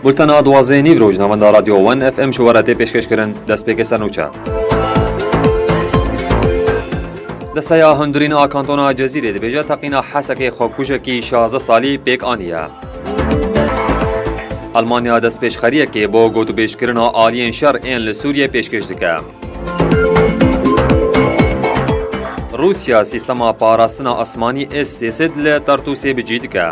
بولتنا دوازینی بروج نوانده رادیو ون اف ام شوارته پیشکش کرن دست پیک سرنوچه. دستیا هندرین آکانتونا جزیره دی بیجا تقینا حسک خوکوشکی 16 سالی پیک آنیه. آلمانیا دست پیشخریه که با گوتو پیشکرنا آلین شر این لسوریه پیشکش دکه. روسیا سیستما پاراستنا آسمانی اس-300 لترتوسی بجید که.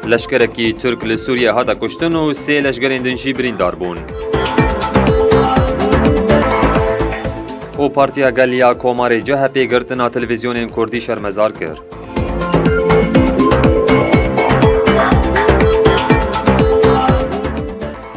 لشکرکی ترک لسوریه هاتا کشتن و 3 لشکرین دنجی بریندار بون. او پارتیا گلیا کوماری جه پیگرتنا تلویزیون کردی شرمزار کرد.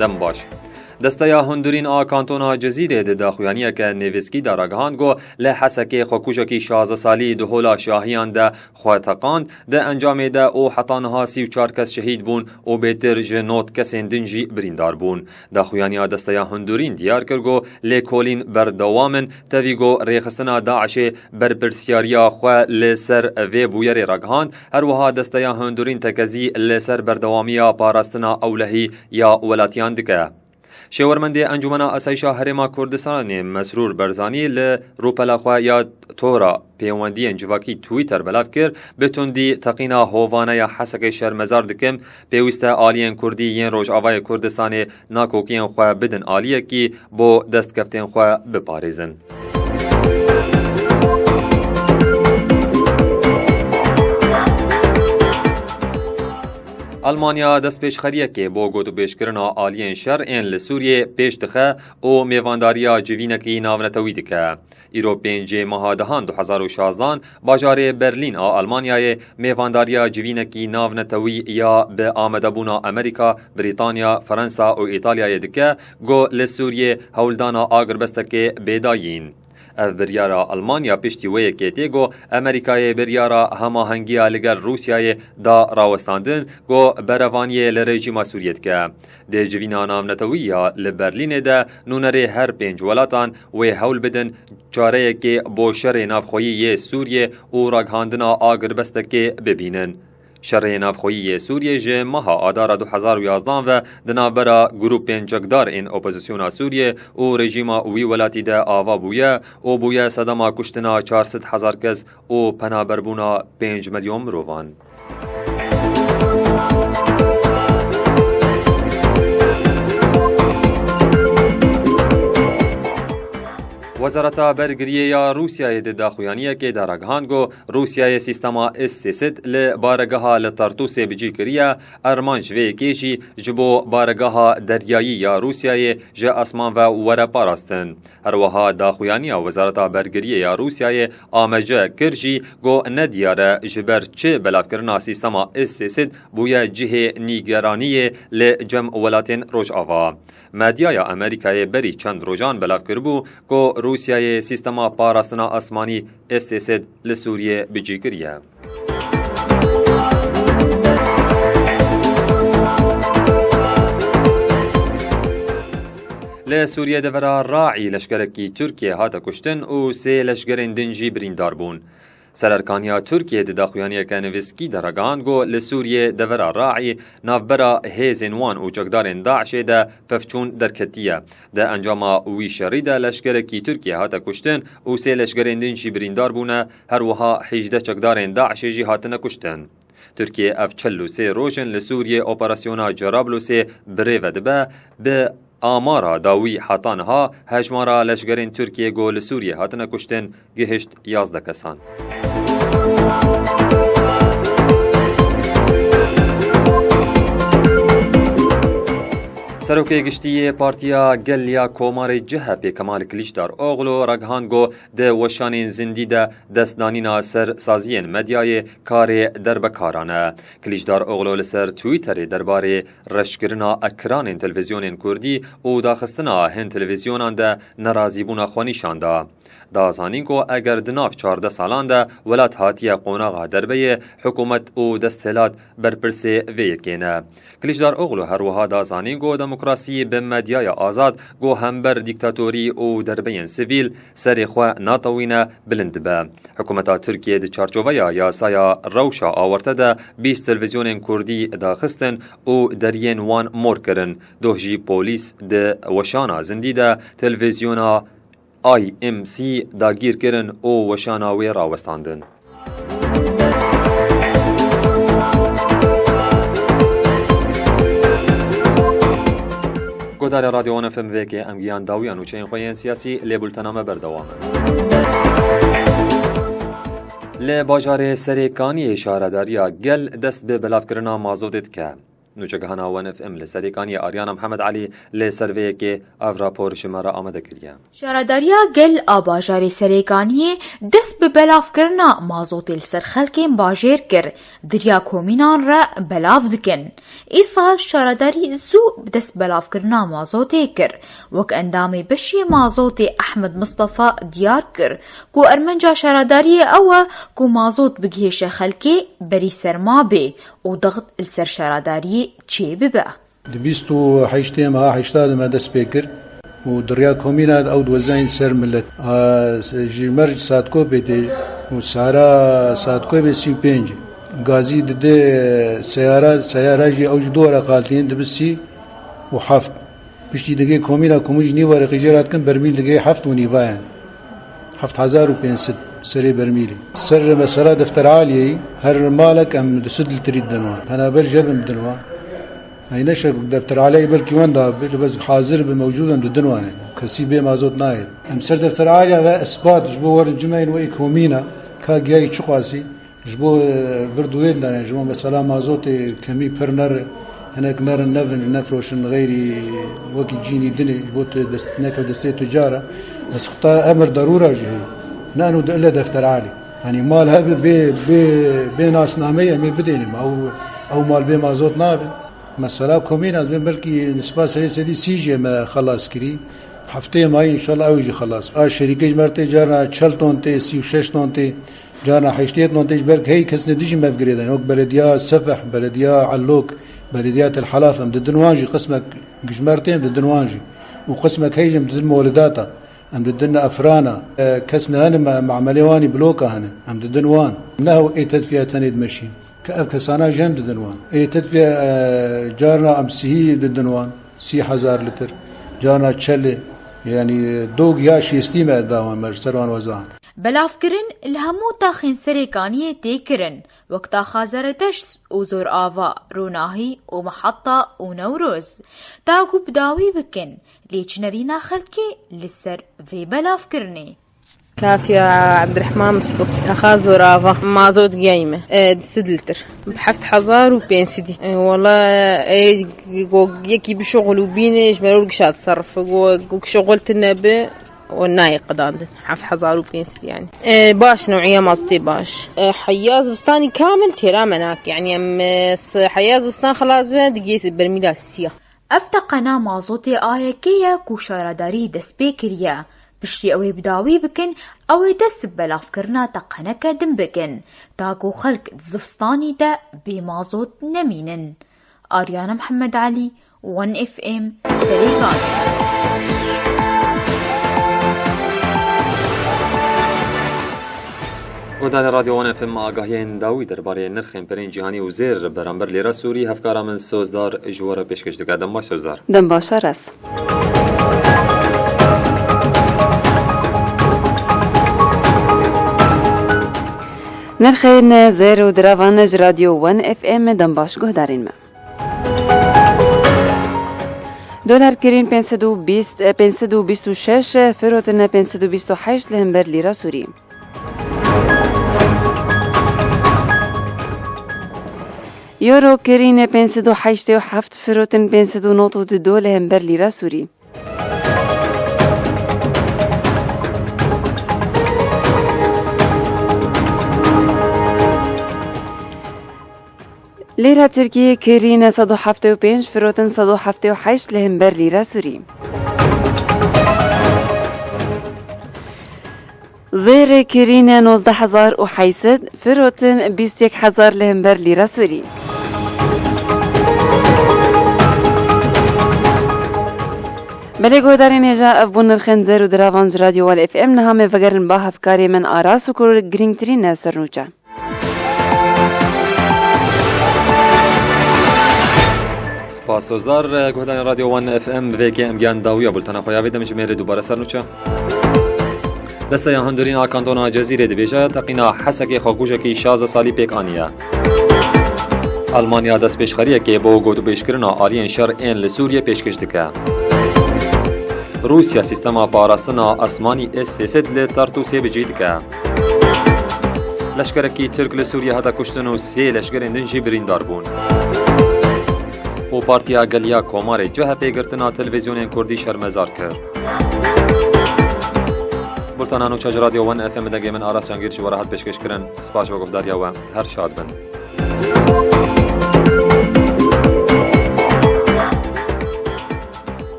دم باش. دستیا هندرین آکانتونا جزیره ده داخویانیه که نویسکی دارگهان گو لحسکی خوکوشکی 16 سالی ده هولا شاهیان ده خواتقاند ده انجام ده او حتانها 34 کس شهید بون او بیتر جنوت کسین دنجی بریندار بون. داخویانیا دستیا هندرین دیار کرگو لیکولین بردوامن تاویگو ریخستنا داعش برپرسیاریا خواه لسر وی بویر رگهاند هر وها دستیا هندرین تکزی لسر بردوامیا پاراستنا اولهی یا ولاتیان دکه. شورمنده انجمن آسایش هرما کردستان مسرور برزانی ل روپلا خو یا تورا پیوندی انجواکی توییتر بلاف کر بتوندی تقینا هوانه یا حسک شرمزار دکم پیوسته آلین کردی ین روش آوای کردستان ناکوکین خو بدن آلیه کی بو دست کفتین خو بپاریزن. آلمانیا دست پیشخریه که با گوتو پیشکرنا آلین شر این لسوریه پیش دخه او میوانداریا جوینکی ناونتوی دکه. ایرو 5 ماه دهان 2016 باجار برلین آلمانیای میوانداریا جوینکی ناونتوی یا به آمده بونا امریکا، بریتانیا، فرانسا و ایتالیا دکه گو لسوریه هولدانا آگربستک بیداین. اف بریارا آلمانیا پشتی وی کتی گو امریکای بریارا هماهنگیا لگر روسیای دا راوستاندن گو بروانی لرژیم سوریت که. ده جوینا نامنتویا لبرلین ده نونره هر 5 ولاتان وی هول بدن چاره که بو شر نافخویی سوریه و راگهاندنا آگربستک ببینن. شر نافخویی سوریه جه ماها آدار 2011 و دنابرا گروپین جگدار این اپوزیسیونا سوریه و رژیما وی ولاتی ده آوا بویه و بویه صدما کشتنا 400,000 کس و پنابربونا 5 میلیون مروان. وزارت برگریه یا روسیای داخویانیه که دارگهان گو روسیای سیستما اس-300 لبارگاه لطرطوس بجی کریه ارمانج وی کیجی جبو بارگاه دریایی یا روسیای جه اسمان و وره پاراستن. هروها داخویانیه وزارت برگریه یا روسیای آمجه کرجی گو ندیاره جبر چه بلاف کرنا سیستما اس-300 بویا جه نیگرانیه لجم ولاتین روش آوا. مدیای امریکای بری چند روزان بلاف کربو گو روسیای سیستما پاراستنا آسمانی اس-300 لسوریه بجی کریه. لسوریه دورا راعی لشکرکی ترکیه هاتا کشتن و 3 لشکرین دنجی بریندار بون. سررکانیا ترکیه داخویانیه که نویسکی درگان گو لسوریه دورا راعی نافبرا هیزنوان و جگدارن داعش ده پفچون درکتیه. ده انجام وی شریده لشکرکی ترکیه هاتا کشتن و 3 لشکرین دنجی بریندار بونه هر وها 18 جگدارن داعش جی هاتنه کشتن. ترکیه اف 43 روشن لسوریه اپراسیونا جرابلوسه بریو دبه به آمارا داوی حتانها هجمارا لشگرین ترکیه گول سوریه هاتنه کشتن گهشت 11 کسان. سروکی گشتی پارتیا گلیا کوماری جه پی کمال کلیشدار اوغلو رگهانگو ده وشانین زندی ده دستنانینا سر سازین مدیای کار دربکارانه. کلیشدار اوغلو لسر تویتر درباره رشکرنا اکران تلویزیون کردی و داخستنا هن تلویزیونان ده نرازیبونا خوانیشان ده. دازانین کو اگر دناف 14 سالان ده ولات هاتیه قوناغا دربه حکومت و دستهلات برپرسه ویکینه. کلیشدار اوغلو هر وها دازانین کو دموکراسی به مدیای آزاد گو همبر دیکتاتوری و دربین سیویل سری خو ناتوینه بلند به. حکومت ترکیه د چارچوبه یاسایا روشا آورته ده 20 تلویزیون کردی داخستن و درین وان مور کرن. دوهجی پولیس ده وشانا زندی ده تلویزیونا IMC داگیر کرن و وشانا وی راوستاندن. گودار رادیوان FM ویکه امگیان داویان و چین خوین سیاسی لیبولتنامه بردوام. لباجار سریکانی شهرداریا گل دست به بلاف کرنا مازودت که. نوچه هناوان FM لسریکانی آریانا محمد علی لسرویه که او راپور شماره آمده کریه. شهرداریا گل آباجار سریکانی دست به بلاف کرنا مازوت السرخلکین باجر کر دریا کومینان را بلاف دکن. ای سال شهرداری زو دست بلاف کرنا مازوت کر وک اندامی بشی مازوت احمد مصطفى دیار کر کو ارمنجا شهرداری اوه کو مازوت بگیش خلکی بری سرما بی و ضغط السر شهرداری چی ببه؟ دبیستو حیشتیم ها حیشتادم دست بکر و دریا کومیناد او دوزین سر ملت جمرج سادکو بیده و سارا سادکو بی 35 غازی ده سیاره جی اوج دوره قالتین دبسی و حفت پشتی دگه کومینا کومج نیوار قیجرات کن برمیل دگه حفت و نیوان 7500 سري برميلي سر مسألة دفتر عالي هر مالك أم دسد تريد دنوان أنا برجع بمدنوان هاي نشر دفتر عالي بلكي واندا بس حاضر بموجودا دنوان كسي بي مازوت نايل أم سر دفتر عالي هذا إثبات جبو ورد جمعين وإكومينا كاجاي شقاسي جبو فردوين دانا جبو مسألة مازوت كمي برنر هناك نار النفن نفروشن غيري وكي جيني دني جبو دستناك ودستي تجارة بس خطا أمر ضرورة جهي نانو إلا دفتر عالي يعني مال هذا بي ناس نامية من بديني أو مال بي مازوت نابي مسألة كومين از بلكي نسبة سيدي سيجي ما خلاص كري هفته ماي إن شاء الله أوجي خلاص شركة مرتي جانا 40 طن تي 36 طن تي جانا 80 طن تي برك هي كسن ديجي ما فقريدا يعني بلديات سفح بلديات علوك بلديات الحلافة مد الدنوانجي قسمك جمرتين مد الدنوانجي وقسمك هيجي مد المولداتا هم ضدنا أفرانا كسنا هنا مع مليواني بلوكا هنا هم ضدنوان نهو اي تدفئة تنيد ماشين كأف كسانا جام ضدنوان اي تدفئة جارنا أمسيه ضدنوان 3000 لتر جارنا تشلي يعني دوغ ياشي استيمة داوان مرسروان وزان بلاف کرن الهمو تاخين سريكانية تي کرن وقتا خازرتش وزور آوا روناهي ومحطة ونوروز تاقو بداوي بكن ليش نرينا خلكي لسر في بلاف كرني كافية عبد الرحمن مصطفى أخا زرافة مازوت قايمة سدلتر بحفت حزار وبينسدي والله يكي بشغل وبيني جمالورك شاد صرف شغلت النبي والناي قداندن حف حزار وبينسدي يعني باش نوعية مازوتي باش حياز بستاني كامل تيرا مناك يعني حياز بستان خلاص دقيس برميلا السيا افتقنا مازوتي آيكية كو شارداري دست بكريا بشتي اوي بداوي بكن اوي دست بلاف كرنا تقنك دم بكن تاكو خلق زفستاني دا بمازوت نمينن. آريانا محمد علي 1FM سريكان. گودان رادیوان FM آگاهی داوی درباره نرخ امپرین جهانی و زیر برانبر لیره سوری هفکارا من سوزدار جوار پیشکش دکه دم باش سوزدار دم باش رس نرخ زیر و دراوانج رادیو 1FM دم باش گهدارین ما دلار کرین 526 فروتن 528 لهمبر لیره سوری یورو کرین 587 فروتن 592 لهمبر لیره سوری لیره ترکیه کرین 175 فروتن 178 لهمبر لیره سوری زیر کرین 19080 فروتن 21000 لهمبر لیره سوری بله گودارین هجا افبون نرخن زر و دراوان رادیو وال اف ام نهامه وگرن با هفکاری من آراس و کل گرینگ ترین سرنوچه. سپاسگزار گودان رادیو وان اف ام و که امگان داویا بولتنا خویاوی دمش میره دوباره سرنوچه. دسته هندرین آکانتونا جزیره دبیجه تقینا حسک خاگوشکی 16 سالی پیک آنیه. آلمانیا دست پیشخریه که با گودو پیشکرنا آلیان شر این لسوریه پیشکش دکه. روسیا سیستما پاراستنا اسمانی اس-300 لترتوسه بجید که. لشکرکی ترک لسوریه هدا کشتن و 3 لشکر اندنجی بریندار بون. و پارتیا گلیا کومار جه پیگرتنا تلویزیون کردی شرمزار کرد. بولتانانو چاج رادیو ون اف ام دگه من آراس جانگیر شو راحت پیشکش کرن. سپاس و گفتاریا و هر شاد بند.